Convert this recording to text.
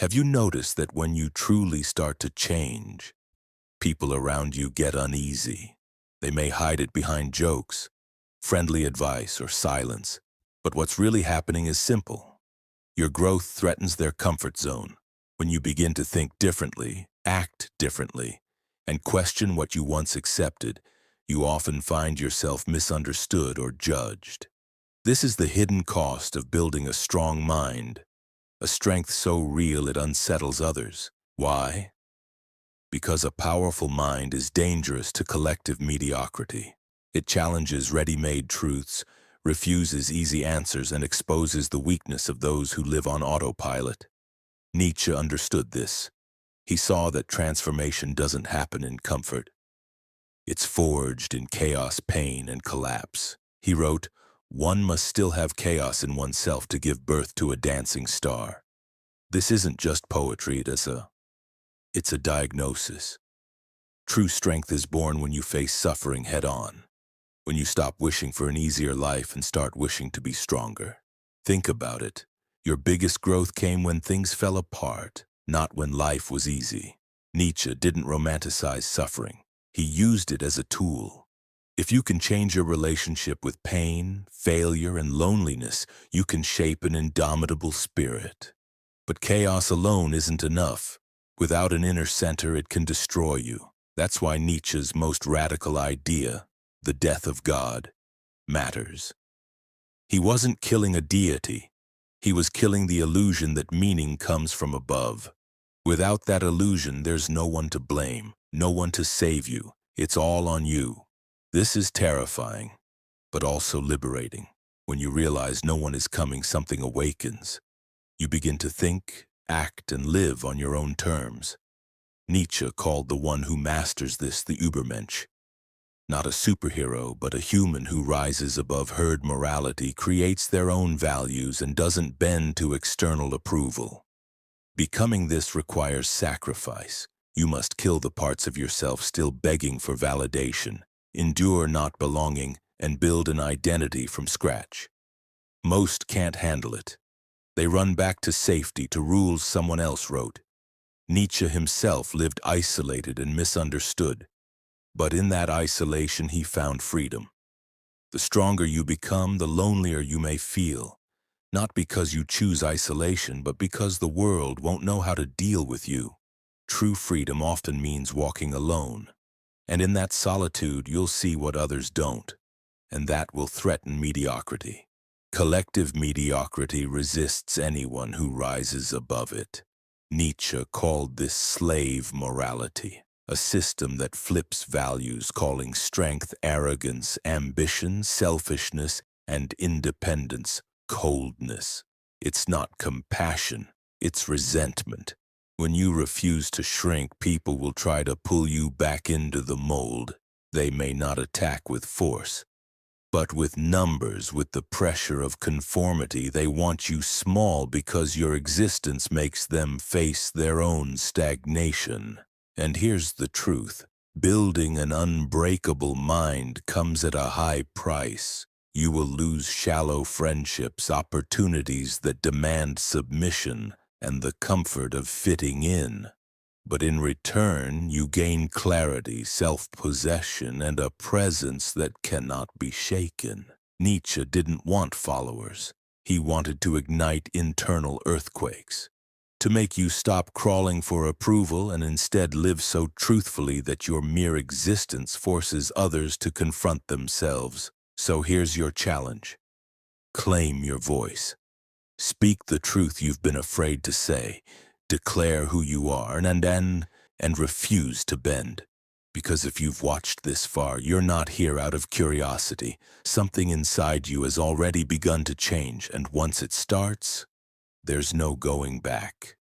Have you noticed that when you truly start to change, people around you get uneasy? They may hide it behind jokes, friendly advice, or silence. But what's really happening is simple. Your growth threatens their comfort zone. When you begin to think differently, act differently, and question what you once accepted, you often find yourself misunderstood or judged. This is the hidden cost of building a strong mind, a strength so real it unsettles others. Why? Because a powerful mind is dangerous to collective mediocrity. It challenges ready-made truths, refuses easy answers, and exposes the weakness of those who live on autopilot. Nietzsche understood this. He saw that transformation doesn't happen in comfort. It's forged in chaos, pain, and collapse. He wrote, "One must still have chaos in oneself to give birth to a dancing star." This isn't just poetry, it's a diagnosis. True strength is born when you face suffering head-on, when you stop wishing for an easier life and start wishing to be stronger. Think about it. Your biggest growth came when things fell apart, not when life was easy. Nietzsche didn't romanticize suffering. He used it as a tool. If you can change your relationship with pain, failure, and loneliness, you can shape an indomitable spirit. But chaos alone isn't enough. Without an inner center, it can destroy you. That's why Nietzsche's most radical idea, the death of God, matters. He wasn't killing a deity. He was killing the illusion that meaning comes from above. Without that illusion, there's no one to blame, no one to save you. It's all on you. This is terrifying, but also liberating. When you realize no one is coming, something awakens. You begin to think, act, and live on your own terms. Nietzsche called the one who masters this the Übermensch. Not a superhero, but a human who rises above herd morality, creates their own values, and doesn't bend to external approval. Becoming this requires sacrifice. You must kill the parts of yourself still begging for validation, endure not belonging, and build an identity from scratch. Most can't handle it. They run back to safety, to rules someone else wrote. Nietzsche himself lived isolated and misunderstood. But in that isolation, he found freedom. The stronger you become, the lonelier you may feel. Not because you choose isolation, but because the world won't know how to deal with you. True freedom often means walking alone. And in that solitude, you'll see what others don't. And that will threaten mediocrity. Collective mediocrity resists anyone who rises above it. Nietzsche called this slave morality, a system that flips values, calling strength arrogance, ambition selfishness, and independence coldness. It's not compassion, it's resentment. When you refuse to shrink, people will try to pull you back into the mold. They may not attack with force, but with numbers, with the pressure of conformity. They want you small because your existence makes them face their own stagnation. And here's the truth. Building an unbreakable mind comes at a high price. You will lose shallow friendships, opportunities that demand submission, and the comfort of fitting in. But in return, you gain clarity, self-possession, and a presence that cannot be shaken. Nietzsche didn't want followers. He wanted to ignite internal earthquakes, to make you stop crawling for approval and instead live so truthfully that your mere existence forces others to confront themselves. So here's your challenge. Claim your voice. Speak the truth you've been afraid to say. Declare who you are and refuse to bend. Because if you've watched this far, you're not here out of curiosity. Something inside you has already begun to change, and once it starts, there's no going back.